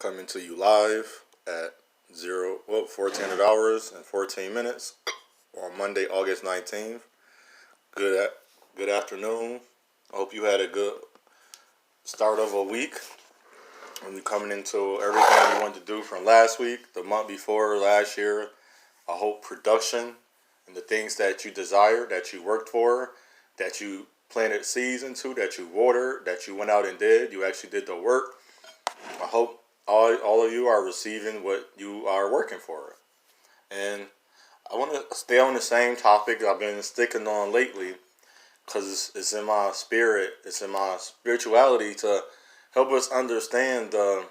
coming to you live at 14 hours and 14 minutes on Monday, August 19th. Good afternoon. I hope you had a good start of a week. And you're coming into everything you wanted to do from last week, the month before, last year. I hope production and the things that you desired, that you worked for, that you planted seeds into, that you watered, that you went out and did. You actually did the work. I hope all of you are receiving what you are working for. And I want to stay on the same topic I've been sticking on lately because it's in my spirit, it's in my spirituality to help us understand the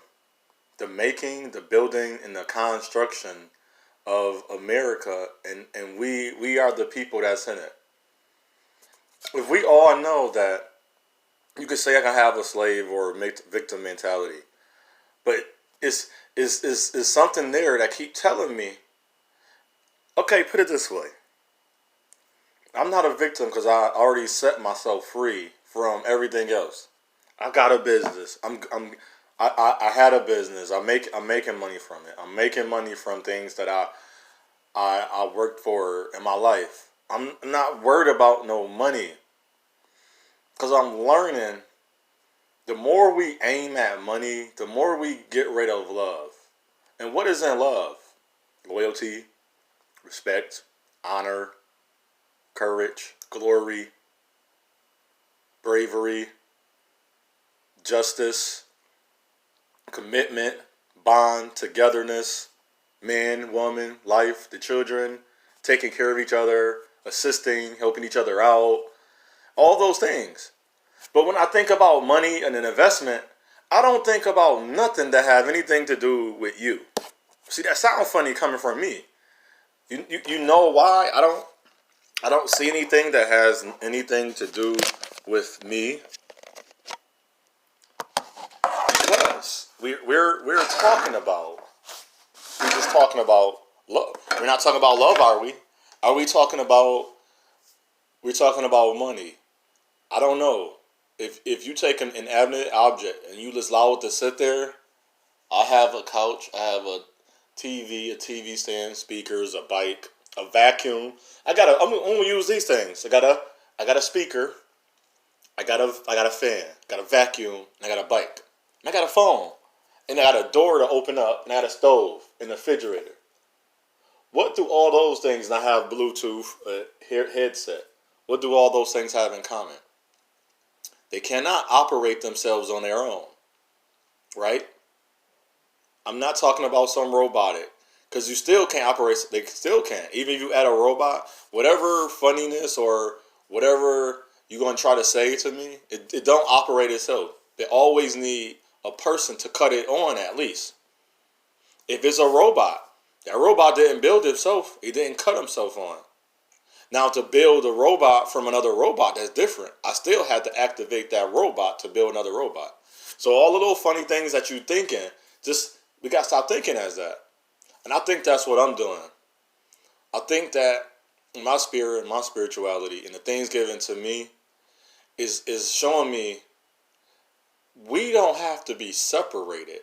making, the building, and the construction of America, and we are the people that's in it. If we all know that, you could say I can have a slave or victim mentality, but it's something there that keep telling me, okay, put it this way. I'm not a victim because I already set myself free from everything else. I got a business. I had a business. I'm making money from it. I'm making money from things that I worked for in my life. I'm not worried about no money because I'm learning. The more we aim at money, the more we get rid of love. And what is in love? Loyalty, respect, honor, courage, glory, bravery, justice, commitment, bond, togetherness, man, woman, life, the children, taking care of each other, assisting, helping each other out, all those things. But when I think about money and an investment, I don't think about nothing that have anything to do with you. See, that sounds funny coming from me. You know why? I don't see anything that has anything to do with me. Because we're talking about, we're just talking about love. We're not talking about love, are we? Are we talking about, we're talking about money? I don't know. If you take an inanimate object and you just allow it to sit there, I have a couch, I have a TV stand, speakers, a bike, a vacuum. I'm gonna use these things. I got a speaker, I got a fan, got a vacuum, and I got a bike. And I got a phone. And I got a door to open up, and I got a stove and a refrigerator. What do all those things, and I have Bluetooth headset, what do all those things have in common? They cannot operate themselves on their own, right? I'm not talking about some robotic, because you still can't operate, they still can't. Even if you add a robot, whatever funniness or whatever you're going to try to say to me, it don't operate itself. They always need a person to cut it on at least. If it's a robot, that robot didn't build himself, he didn't cut himself on. Now, to build a robot from another robot, that's different. I still had to activate that robot to build another robot. So all the little funny things that you're thinking, we got to stop thinking as that. And I think that's what I'm doing. I think that in my spirit, my spirituality, and the things given to me is showing me we don't have to be separated.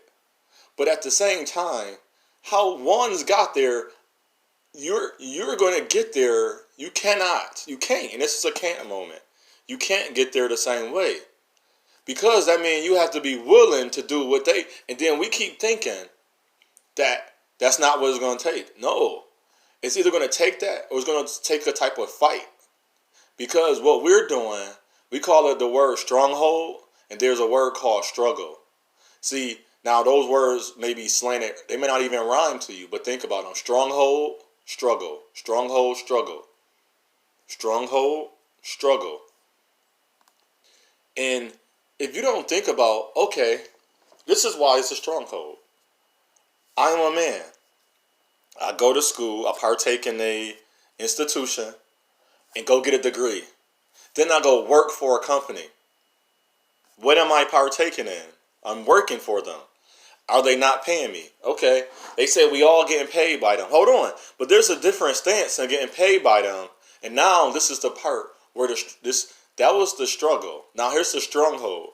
But at the same time, how one's got there, you're going to get there. You can't, and this is a can't moment. You can't get there the same way. Because that means you have to be willing to do what they, and then we keep thinking that that's not what it's going to take. No, it's either going to take that or it's going to take a type of fight. Because what we're doing, we call it the word stronghold, and there's a word called struggle. See, now those words may be slanted. They may not even rhyme to you, but think about them. Stronghold, struggle. Stronghold, struggle. Stronghold, struggle. And if you don't think about, okay, this is why it's a stronghold. I am a man. I go to school, I partake in a institution, and go get a degree. Then I go work for a company. What am I partaking in? I'm working for them. Are they not paying me? Okay. They say we all getting paid by them. Hold on. But there's a different stance in getting paid by them. And now this is the part where that was the struggle. Now here's the stronghold.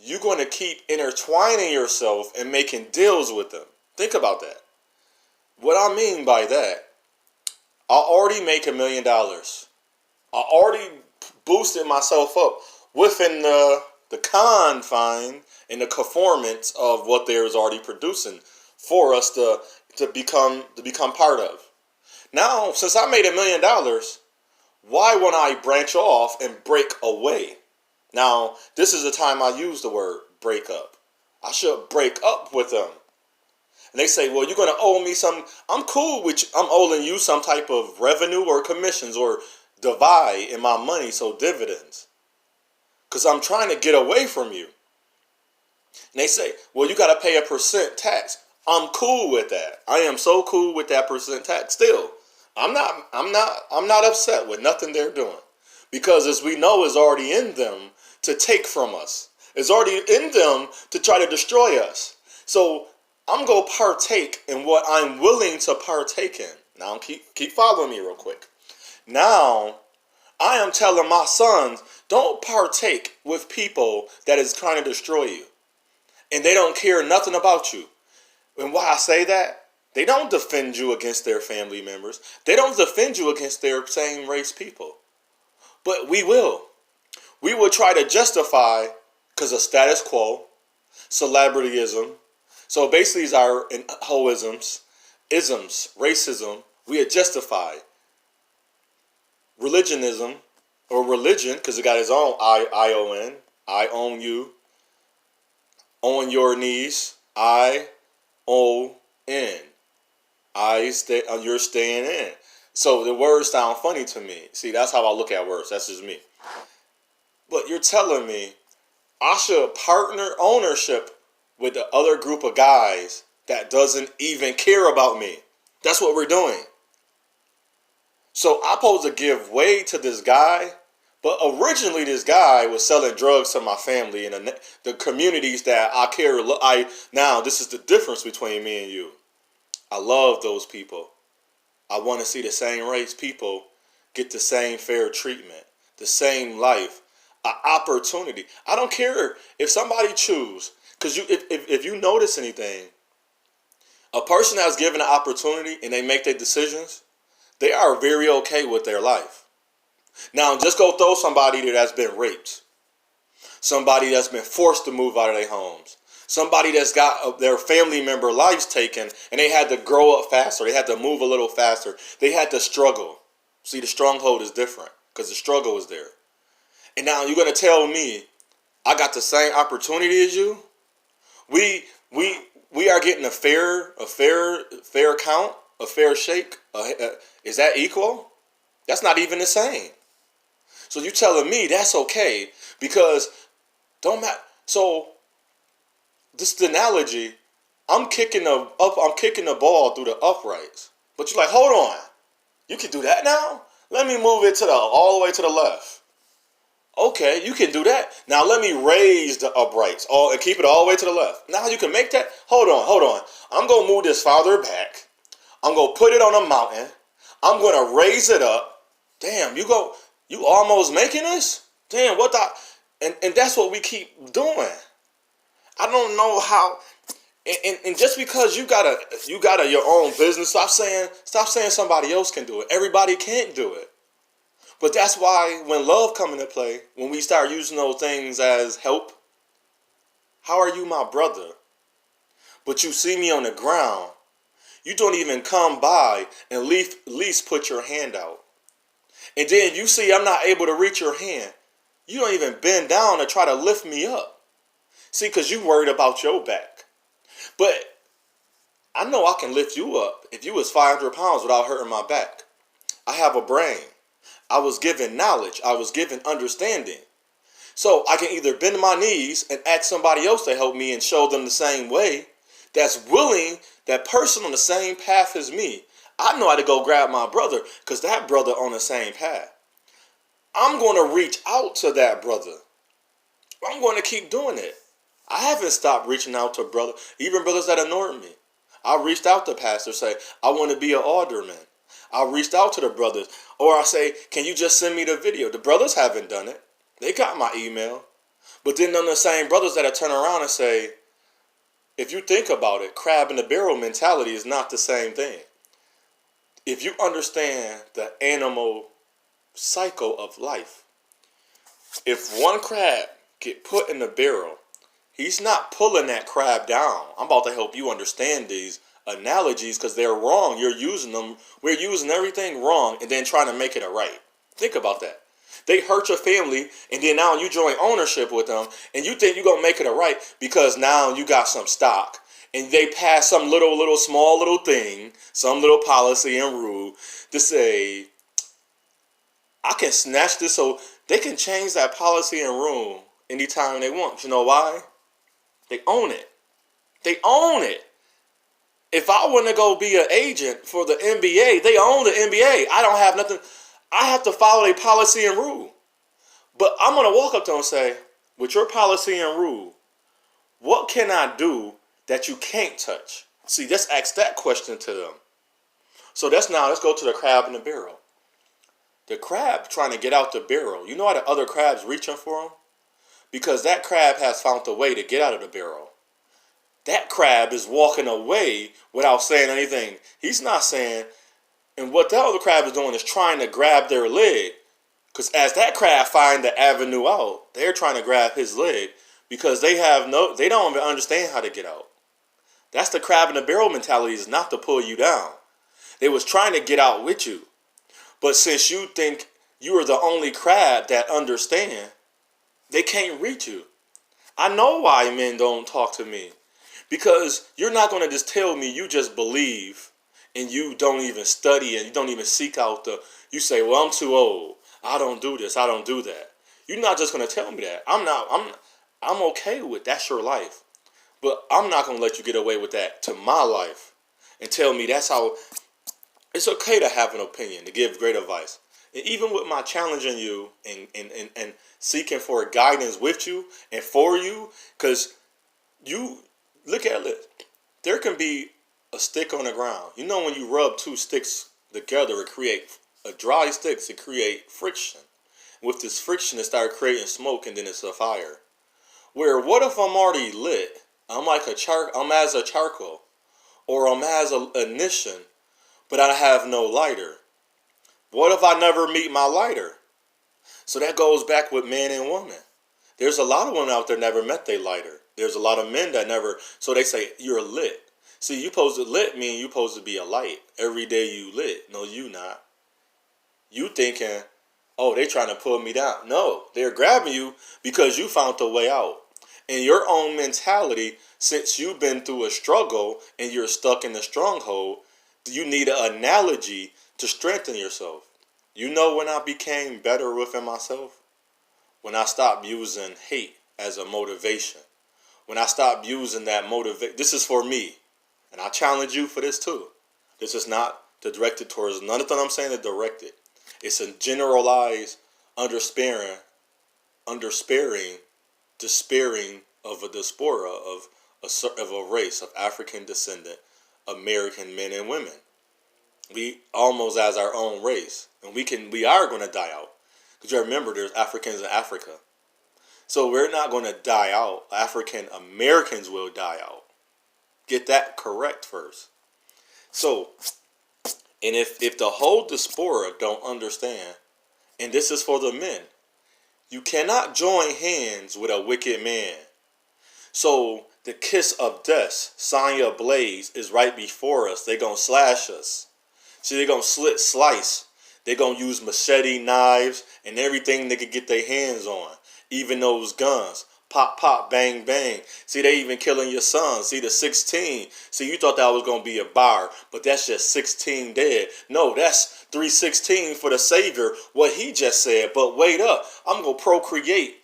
you're going to keep intertwining yourself and making deals with them. Think about that. What I mean by that, I already make $1 million. I already boosted myself up within the confine and the conformance of what there is already producing for us to become part of. Now, since I made $1 million, why won't I branch off and break away? Now, this is the time I use the word break up. I should break up with them. And they say, well, you're going to owe me some. I'm cool with you. I'm owing you some type of revenue or commissions or divide in my money, so dividends. Because I'm trying to get away from you. And they say, well, you got to pay a percent tax. I'm cool with that. I am so cool with that percent tax still. I'm not upset with nothing they're doing. Because as we know, it's already in them to take from us. It's already in them to try to destroy us. So I'm going to partake in what I'm willing to partake in. Now, keep following me real quick. Now, I am telling my sons, don't partake with people that is trying to destroy you. And they don't care nothing about you. And why I say that, they don't defend you against their family members. They don't defend you against their same race people. But we will. We will try to justify, because of status quo, celebrityism. So basically it's our hoisms, isms, racism. We are justify religionism, or religion, because it got its own I-O-N. I own you. On your knees. I-O-N. You're staying in. So the words sound funny to me. See, that's how I look at words. That's just me. But you're telling me I should partner ownership with the other group of guys that doesn't even care about me. That's what we're doing. So I'm supposed to give way to this guy. But originally this guy was selling drugs to my family and the communities that I care. Now this is the difference between me and you. I love those people. I want to see the same race people get the same fair treatment, the same life, an opportunity. I don't care if somebody choose, because if you notice anything, a person that's given an opportunity and they make their decisions, they are very okay with their life. Now, just go throw somebody that's been raped, somebody that's been forced to move out of their homes, somebody that's got their family member lives taken and they had to grow up faster, they had to move a little faster, they had to struggle. See, the stronghold is different because the struggle is there. And now you're going to tell me I got the same opportunity as you? We are getting a fair count, a fair shake. Is that equal? That's not even the same. So you're telling me that's okay because don't matter. So this analogy, I'm kicking the ball through the uprights. But you're like, hold on, you can do that now? Let me move it all the way to the left. Okay, you can do that. Now let me raise the uprights and keep it all the way to the left. Now you can make that. Hold on. I'm gonna move this farther back. I'm gonna put it on a mountain. I'm gonna raise it up. Damn, you almost making this? Damn, and that's what we keep doing. I don't know how. And just because you got your own business, stop saying somebody else can do it. Everybody can't do it. But that's why when love come into play, when we start using those things as help, how are you my brother? But you see me on the ground, you don't even come by and at least put your hand out. And then you see I'm not able to reach your hand. You don't even bend down to try to lift me up. See, because you worried about your back. But I know I can lift you up if you was 500 pounds without hurting my back. I have a brain. I was given knowledge. I was given understanding. So I can either bend my knees and ask somebody else to help me and show them the same way that's willing, that person on the same path as me. I know how to go grab my brother because that brother on the same path. I'm going to reach out to that brother. I'm going to keep doing it. I haven't stopped reaching out to brothers, even brothers that ignored me. I reached out to pastors, say, I want to be an alderman. I reached out to the brothers. Or I say, can you just send me the video? The brothers haven't done it. They got my email. But then them the same brothers that'll turn around and say, if you think about it, crab in the barrel mentality is not the same thing. If you understand the animal cycle of life, if one crab get put in the barrel, he's not pulling that crab down. I'm about to help you understand these analogies because they're wrong. You're using them. We're using everything wrong and then trying to make it a right. Think about that. They hurt your family, and then now you join ownership with them, and you think you're going to make it a right because now you got some stock, and they pass some small little thing, some little policy and rule to say, I can snatch this, so they can change that policy and rule anytime they want. You know why? They own it. They own it. If I want to go be an agent for the NBA, they own the NBA. I don't have nothing. I have to follow their policy and rule. But I'm going to walk up to them and say, with your policy and rule, what can I do that you can't touch? See, let's ask that question to them. So let's go to the crab in the barrel. The crab trying to get out the barrel. You know why the other crab's reaching for him? Because that crab has found a way to get out of the barrel. That crab is walking away without saying anything. He's not saying, and what the other crab is doing is trying to grab their leg. Because as that crab find the avenue out, they're trying to grab his leg because they don't even understand how to get out. That's the crab in the barrel mentality, is not to pull you down. They was trying to get out with you. But since you think you are the only crab that understand, they can't reach you. I know why men don't talk to me. Because you're not going to just tell me you just believe and you don't even study and you don't even seek out you say, well, I'm too old. I don't do this. I don't do that. You're not just going to tell me that. I'm okay with that's your life. But I'm not going to let you get away with that to my life and tell me that's how. It's okay to have an opinion, to give great advice. And even with my challenging you and seeking for guidance with you and for you, because you look at it, there can be a stick on the ground. You know when you rub two sticks together, it create a dry stick to create friction. With this friction, it starts creating smoke, and then it's a fire. Where what if I'm already lit? I'm as a charcoal, or I'm as an ignition, but I have no lighter. What if I never meet my lighter? So that goes back with man and woman. There's a lot of women out there never met their lighter. There's a lot of men that never, so they say, you're lit. See, you supposed to lit mean you supposed to be a light. Every day you lit. No, you not. You thinking, oh, they trying to pull me down. No, they're grabbing you because you found a way out. In your own mentality, since you've been through a struggle and you're stuck in the stronghold, you need an analogy to strengthen yourself. You know when I became better within myself? When I stopped using hate as a motivation. When I stopped using that motivation. This is for me. And I challenge you for this too. This is not directed towards none of the I'm saying is directed. It's a generalized despairing of a diaspora of a race of African descendant American men and women. We almost as our own race, and we are going to die out. Because you remember, there's Africans in Africa, so we're not going to die out. African Americans will die out. Get that correct first. So, and if the whole diaspora don't understand, and this is for the men, you cannot join hands with a wicked man. So the kiss of death, Sonya Blaze, is right before us. They're going to slash us. See, they're going to slice. They're going to use machete, knives, and everything they could get their hands on. Even those guns. Pop, pop, bang, bang. See, they even killing your son. See, the 16. See, you thought that was going to be a bar, but that's just 16 dead. No, that's 316 for the Savior, what he just said. But wait up. I'm going to procreate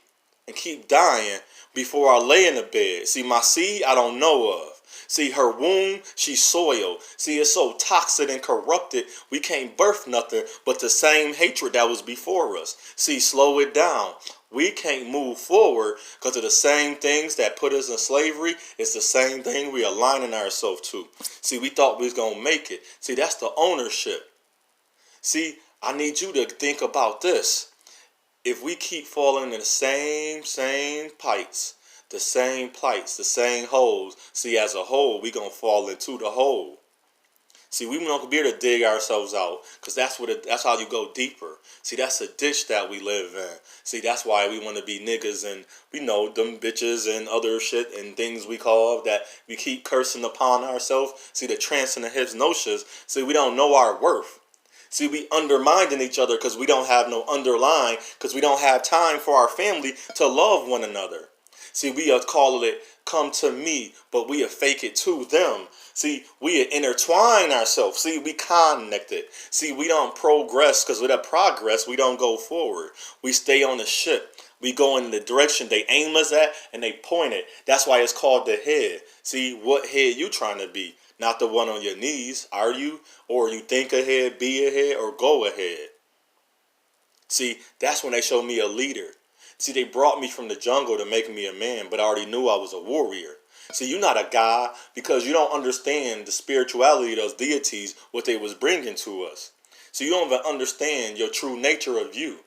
and keep dying before I lay in the bed. See, my seed, I don't know of. See, her womb, she's soiled. See, it's so toxic and corrupted, we can't birth nothing but the same hatred that was before us. See, slow it down. We can't move forward because of the same things that put us in slavery. It's the same thing we aligning ourselves to. See, we thought we was going to make it. See, that's the ownership. See, I need you to think about this. if we keep falling in the same plights, the same holes, see, as a whole, we gonna fall into the hole. See, we not gonna be able to dig ourselves out, because that's how you go deeper. See, that's a ditch that we live in. See, that's why we want to be niggas and we know them bitches and other shit and things we call that we keep cursing upon ourselves. See, the trance and the hypnosis. See, we don't know our worth. See, we undermining each other because we don't have no underlying, because we don't have time for our family to love one another. See, we are calling it come to me, but we are fake it to them. See, we intertwine ourselves. See, we connected. See, we don't progress, because with that progress, we don't go forward. We stay on the ship. We go in the direction they aim us at and they point it. That's why it's called the head. See, what head you trying to be? Not the one on your knees, are you? Or you think ahead, be ahead, or go ahead? See, that's when they showed me a leader. See, they brought me from the jungle to make me a man, but I already knew I was a warrior. See, you're not a god because you don't understand the spirituality of those deities, what they was bringing to us. So you don't even understand your true nature of you.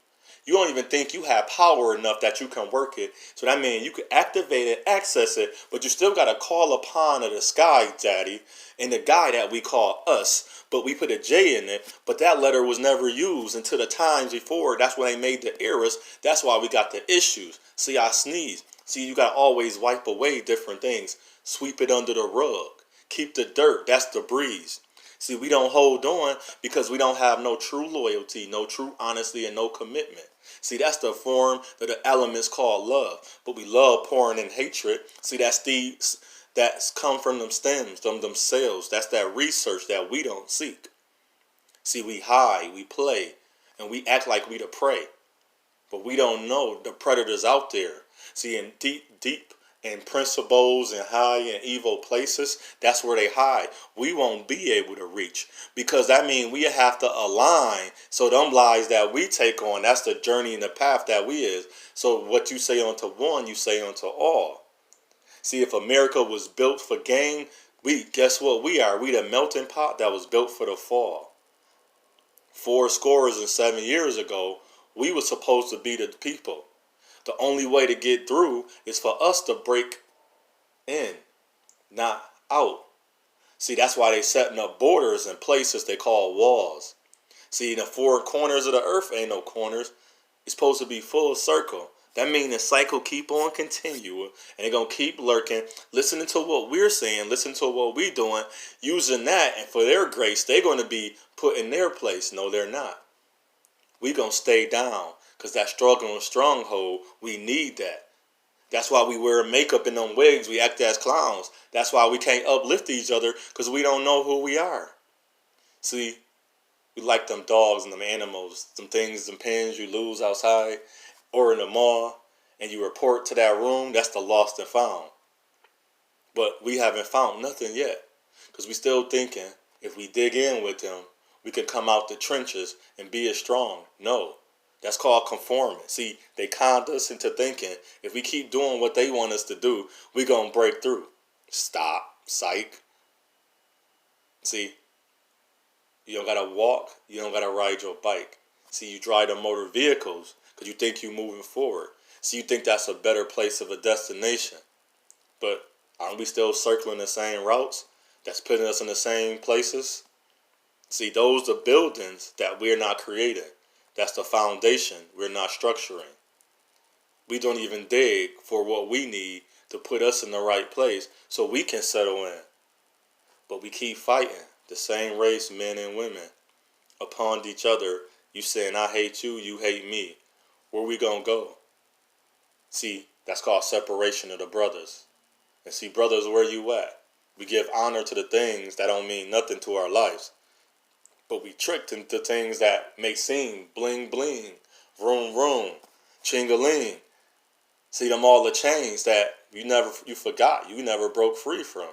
You don't even think you have power enough that you can work it. So that means you can activate it, access it, but you still got to call upon the sky daddy and the guy that we call us. But we put a J in it, but that letter was never used until the times before. That's when they made the errors. That's why we got the issues. See, I sneeze. See, you got to always wipe away different things. Sweep it under the rug. Keep the dirt. That's the breeze. See, we don't hold on because we don't have no true loyalty, no true honesty, and no commitment. See, that's the form that the elements call love. But we love pouring in hatred. See, that's come from them stems, them cells. That's that research that we don't seek. See, we hide, we play, and we act like we the prey. But we don't know the predators out there. See, in deep and principles and high and evil places, that's where they hide. We won't be able to reach, because that means we have to align. So them lies that we take on, that's the journey and the path that we is. So what you say unto one, you say unto all. See, if America was built for gain, guess what we are? We the melting pot that was built for the fall. 7 years ago, we were supposed to be the people. The only way to get through is for us to break in, not out. See, that's why they setting up borders and places they call walls. See, in the four corners of the earth ain't no corners. It's supposed to be full circle. That means the cycle keep on continuing, and they're going to keep lurking, listening to what we're saying, listening to what we're doing, using that, and for their grace, they're going to be put in their place. No, they're not. We're going to stay down, because that struggle and stronghold, we need that. That's why we wear makeup and them wigs. We act as clowns. That's why we can't uplift each other, because we don't know who we are. See, we like them dogs and them animals, them things, them pins you lose outside or in the mall, and you report to that room. That's the lost and found. But we haven't found nothing yet, because we still thinking if we dig in with them, we can come out the trenches and be as strong. No. That's called conforming. See, they conned us into thinking if we keep doing what they want us to do, we're going to break through. Stop. Psych. See, you don't got to walk. You don't got to ride your bike. See, you drive the motor vehicles because you think you're moving forward. See, you think that's a better place of a destination. But aren't we still circling the same routes that's putting us in the same places? See, those are buildings that we're not creating. That's the foundation we're not structuring. We don't even dig for what we need to put us in the right place so we can settle in. But we keep fighting, the same race, men and women, upon each other. You saying, I hate you, you hate me. Where we gonna go? See, that's called separation of the brothers. And see, brothers, where you at? We give honor to the things that don't mean nothing to our lives. But we tricked into things that may seem bling bling, vroom vroom, ching-a-ling. See, them all the chains that you forgot, you never broke free from.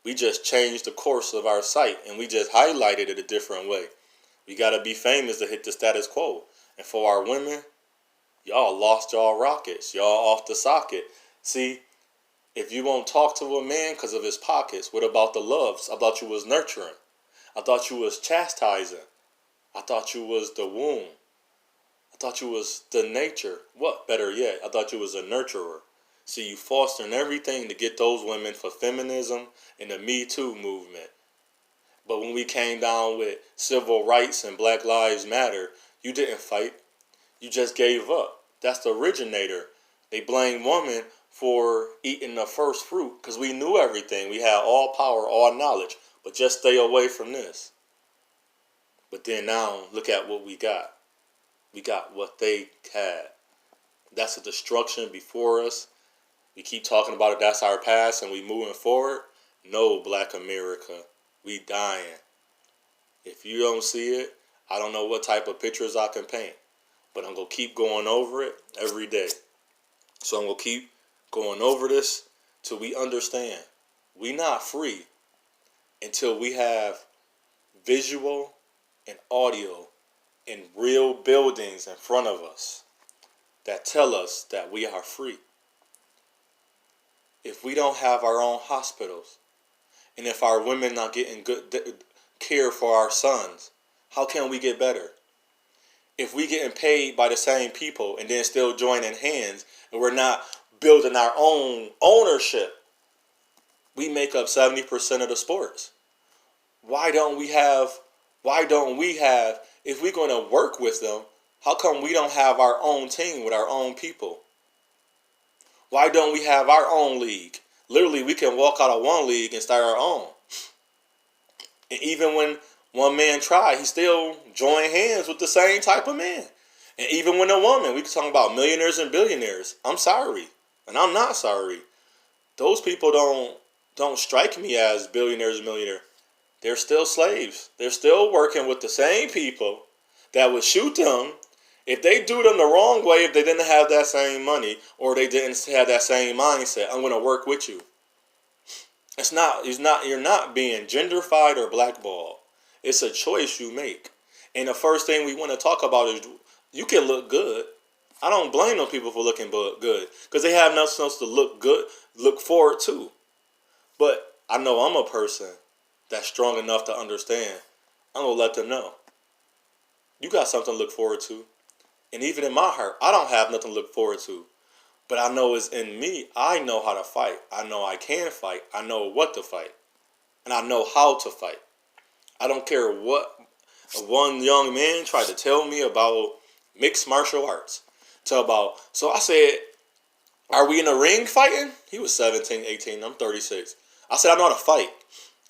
We just changed the course of our sight, and we just highlighted it a different way. We got to be famous to hit the status quo. And for our women, y'all lost y'all rockets. Y'all off the socket. See, if you won't talk to a man because of his pockets, what about the loves? I thought you was nurturing. I thought you was chastising. I thought you was the womb. I thought you was the nature. What? Better yet, I thought you was a nurturer. See, you fostering everything to get those women for feminism and the Me Too movement. But when we came down with civil rights and Black Lives Matter, you didn't fight. You just gave up. That's the originator. They blame women for eating the first fruit because we knew everything. We had all power, all knowledge. But just stay away from this. But then now, look at what we got. We got what they had. That's a destruction before us. We keep talking about it. That's our past and we moving forward. No, Black America. We dying. If you don't see it, I don't know what type of pictures I can paint. But I'm going to keep going over it every day. So I'm going to keep going over this till we understand. We not free until we have visual and audio and real buildings in front of us that tell us that we are free. If we don't have our own hospitals, and if our women not getting good care for our sons, how can we get better? If we getting paid by the same people and then still joining hands and we're not building our own ownership, we make up 70% of the sports. Why don't we have, if we're going to work with them, how come we don't have our own team with our own people? Why don't we have our own league? Literally, we can walk out of one league and start our own. And even when one man tried, he still joined hands with the same type of man. And even when a woman, we can talk about millionaires and billionaires. I'm sorry. And I'm not sorry. Those people don't strike me as billionaires and millionaires. They're still slaves. They're still working with the same people that would shoot them if they do them the wrong way, if they didn't have that same money or they didn't have that same mindset. I'm going to work with you. You're not being genderfied or blackballed. It's a choice you make. And the first thing we want to talk about is you can look good. I don't blame those people for looking good because they have nothing else to look forward to. But I know I'm a person that's strong enough to understand. I'm going to let them know. You got something to look forward to. And even in my heart, I don't have nothing to look forward to. But I know it's in me. I know how to fight. I know I can fight. I know what to fight. And I know how to fight. I don't care what one young man tried to tell me about mixed martial arts. So I said, are we in a ring fighting? He was 17, 18. I'm 36. I said, I know how to fight.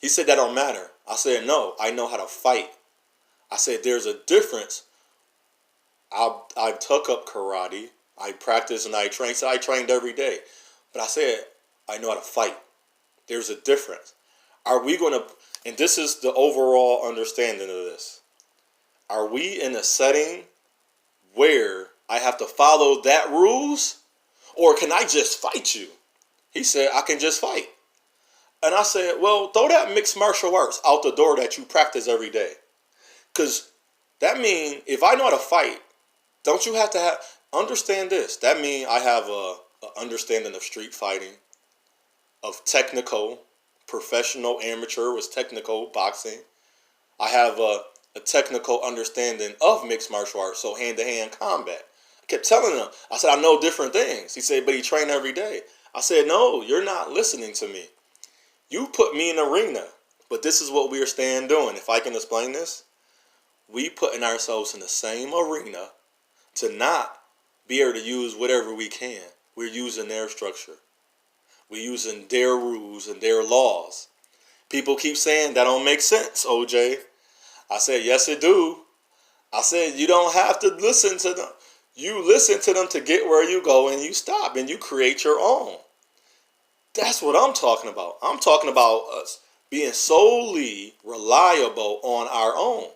He said, that don't matter. I said, no, I know how to fight. I said, there's a difference. I took up karate. I practiced and I trained. So I trained every day. But I said, I know how to fight. There's a difference. Are we going to, and this is the overall understanding of this. Are we in a setting where I have to follow that rules? Or can I just fight you? He said, I can just fight. And I said, well, throw that mixed martial arts out the door that you practice every day. Because that means if I know how to fight, don't you have to understand this? That means I have a understanding of street fighting, of technical, professional, amateur was technical boxing. I have a technical understanding of mixed martial arts, so hand-to-hand combat. I kept telling him, I said, I know different things. He said, but he trained every day. I said, no, you're not listening to me. You put me in the arena, but this is what we're staying doing. If I can explain this, we putting ourselves in the same arena to not be able to use whatever we can. We're using their structure. We're using their rules and their laws. People keep saying that don't make sense, OJ. I said, yes, it do. I said, you don't have to listen to them. You listen to them to get where you go and you stop and you create your own. That's what I'm talking about. I'm talking about us being solely reliable on our own.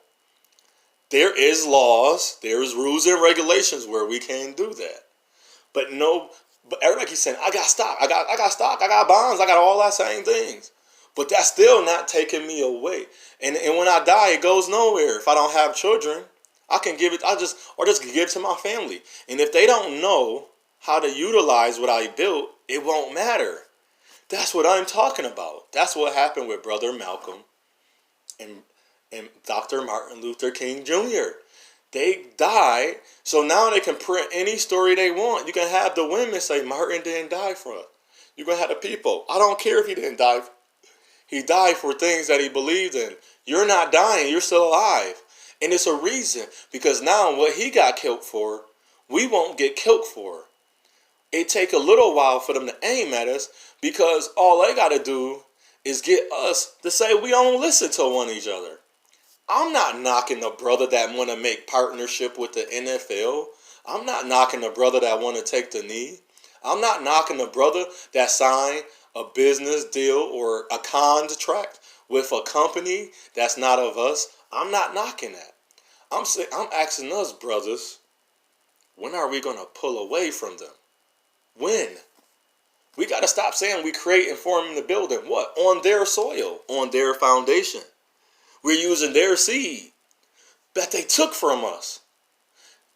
There is laws, there is rules and regulations where we can do that. But everybody keeps saying, I got stock, I got stock, I got bonds, I got all that same things. But that's still not taking me away. And when I die, it goes nowhere. If I don't have children, I can give it, just give it to my family. And if they don't know how to utilize what I built, it won't matter. That's what I'm talking about. That's what happened with Brother Malcolm and Dr. Martin Luther King Jr. They died, so now they can print any story they want. You can have the women say Martin didn't die for us. You can have the people. I don't care if he didn't die. He died for things that he believed in. You're not dying. You're still alive. And it's a reason. Because now what he got killed for, we won't get killed for. It take a little while for them to aim at us because all they got to do is get us to say we don't listen to one each other. I'm not knocking the brother that want to make partnership with the NFL. I'm not knocking the brother that want to take the knee. I'm not knocking the brother that signed a business deal or a contract with a company that's not of us. I'm not knocking that. I'm asking us, brothers, when are we going to pull away from them? When? We got to stop saying we create and form the building. What? On their soil, on their foundation. We're using their seed that they took from us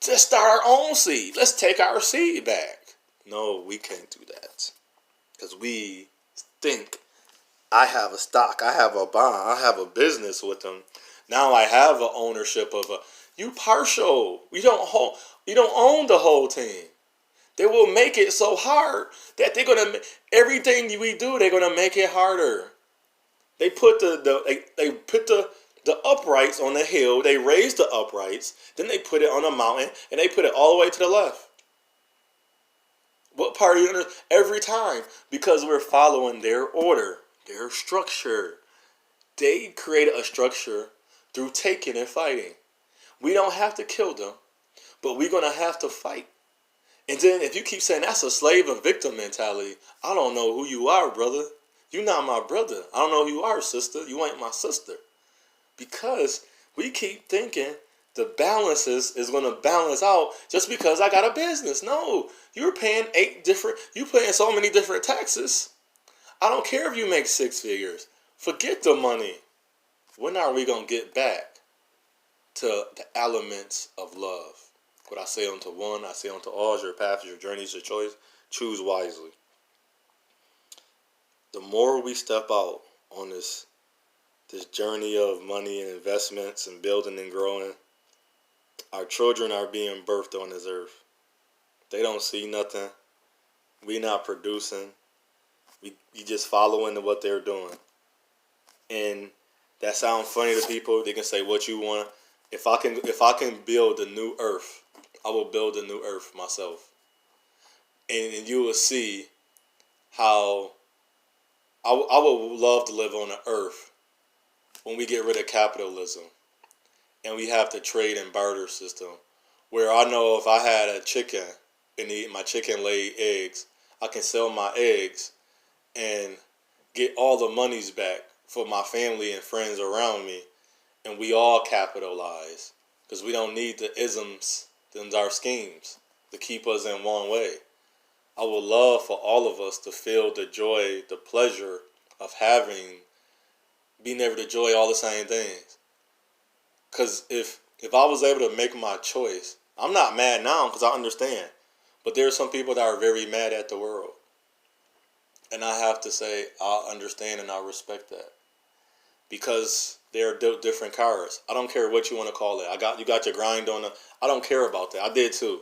to start our own seed. Let's take our seed back. No, we can't do that. Because we think, I have a stock, I have a bond, I have a business with them. Now I have an ownership of a... You partial. You don't own the whole team. They will make it so hard that they're going to... Everything we do, they're going to make it harder. They put the uprights on the hill. They raise the uprights. Then they put it on a mountain, and they put it all the way to the left. What part are you under? Every time, because we're following their order, their structure. They created a structure through taking and fighting. We don't have to kill them, but we're gonna have to fight. And then if you keep saying that's a slave and victim mentality, I don't know who you are, brother. You're not my brother. I don't know who you are, sister. You ain't my sister. Because we keep thinking the balances is going to balance out just because I got a business. No, you're paying you paying so many different taxes. I don't care if you make 6 figures. Forget the money. When are we going to get back to the elements of love? What I say unto one, I say unto all, is your path, is your journey, is your choice. Choose wisely. The more we step out on this journey of money and investments and building and growing, our children are being birthed on this earth. They don't see nothing. We not producing. We just following what they're doing. And that sounds funny to people. They can say what you want. If I can build a new earth, I will build a new earth myself. And you will see how I would love to live on an earth when we get rid of capitalism and we have the trade and barter system, where I know if I had a chicken and my chicken laid eggs, I can sell my eggs and get all the monies back for my family and friends around me, and we all capitalize because we don't need the isms and our schemes to keep us in one way. I would love for all of us to feel the joy, the pleasure of being able to enjoy all the same things. Because if I was able to make my choice, I'm not mad now because I understand. But there are some people that are very mad at the world. And I have to say, I understand and I respect that. Because they're different cards. I don't care what you want to call it. You got your grind on it. I don't care about that. I did too.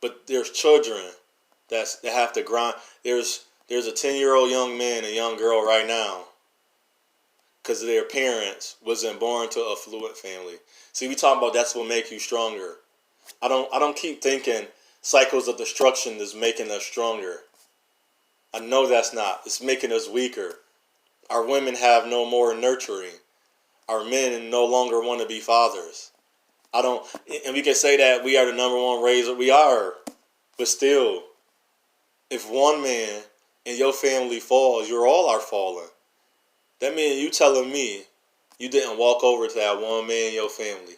But there's children that have to grind. There's a 10-year-old young man and young girl right now because their parents wasn't born to a affluent family. See, we talking about that's what make you stronger. I don't keep thinking cycles of destruction is making us stronger. I know that's not. It's making us weaker. Our women have no more nurturing. Our men no longer want to be fathers. And we can say that we are the number one raiser. We are. But still, if one man in your family falls, you're all are falling. That means you telling me you didn't walk over to that one man in your family.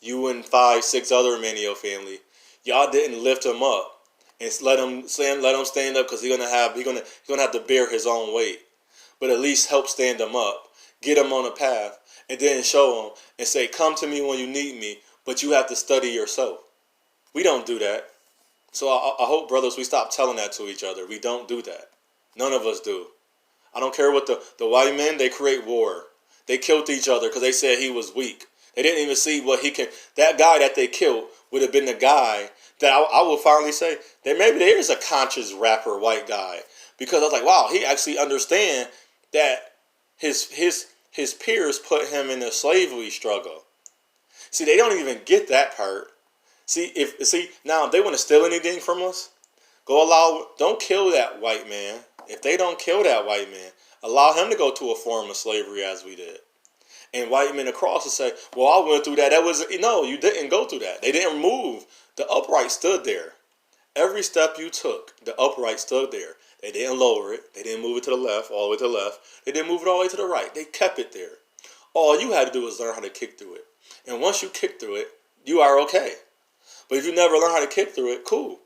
You and 5, 6 other men in your family. Y'all didn't lift him up and let him stand up because he's gonna have to bear his own weight. But at least help stand him up, get him on a path, and then show him and say, "Come to me when you need me, but you have to study yourself." We don't do that. So I hope, brothers, we stop telling that to each other. We don't do that. None of us do. I don't care what the white men, they create war. They killed each other because they said he was weak. They didn't even see what he can. That guy that they killed would have been the guy that I will finally say that maybe there is a conscious rapper white guy, because I was like, wow, he actually understand that his peers put him in a slavery struggle. See, they don't even get that part. See now if they want to steal anything from us, don't kill that white man. If they don't kill that white man, allow him to go to a form of slavery as we did. And white men across will say, well, I went through that. That was, no, you didn't go through that. They didn't move. The upright stood there. Every step you took, the upright stood there. They didn't lower it. They didn't move it to the left, all the way to the left. They didn't move it all the way to the right. They kept it there. All you had to do was learn how to kick through it. And once you kick through it, you are okay. But if you never learn how to kick through it, cool.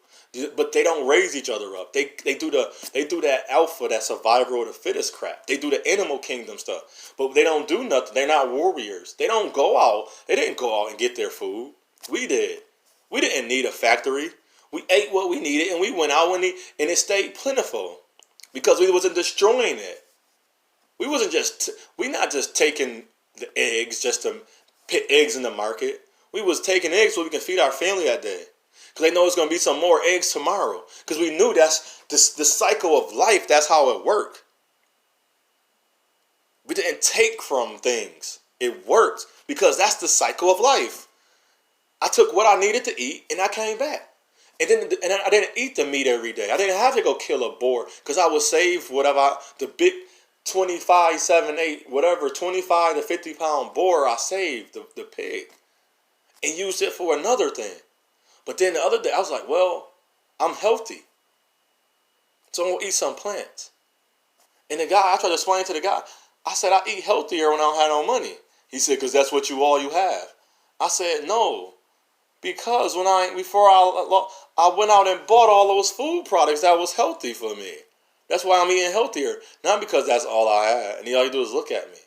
But they don't raise each other up. They do that alpha, that survival of the fittest crap. They do the animal kingdom stuff. But they don't do nothing. They're not warriors. They don't go out. They didn't go out and get their food. We did. We didn't need a factory. We ate what we needed, and we went out and it stayed plentiful because we wasn't destroying it. We're not just taking the eggs just to put eggs in the market. We was taking eggs so we can feed our family that day. Because they know there's going to be some more eggs tomorrow. Because we knew that's the cycle of life. That's how it worked. We didn't take from things. It worked because that's the cycle of life. I took what I needed to eat and I came back. And I didn't eat the meat every day. I didn't have to go kill a boar because I would save whatever, the big 25, 7, 8, whatever, 25 to 50 pound boar I saved, the pig, and used it for another thing. But then the other day, I was like, well, I'm healthy, so I'm going to eat some plants. And the guy, I tried to explain to the guy, I said, I eat healthier when I don't have no money. He said, because that's what all you have. I said, no, because before I went out and bought all those food products that was healthy for me. That's why I'm eating healthier, not because that's all I had. And all you do is look at me.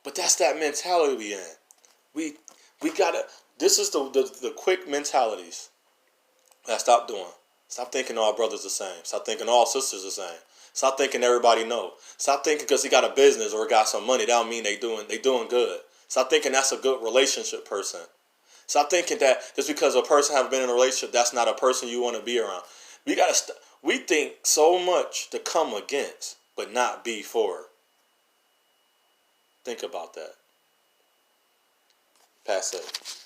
But that's that mentality we in. We gotta. This is the quick mentalities that stop doing. Stop thinking all brothers the same. Stop thinking all sisters the same. Stop thinking everybody know. Stop thinking because he got a business or got some money, that don't mean they doing good. Stop thinking that's a good relationship person. Stop thinking that just because a person has been in a relationship, that's not a person you want to be around. We think so much to come against, but not be for. Think about that. Pass it.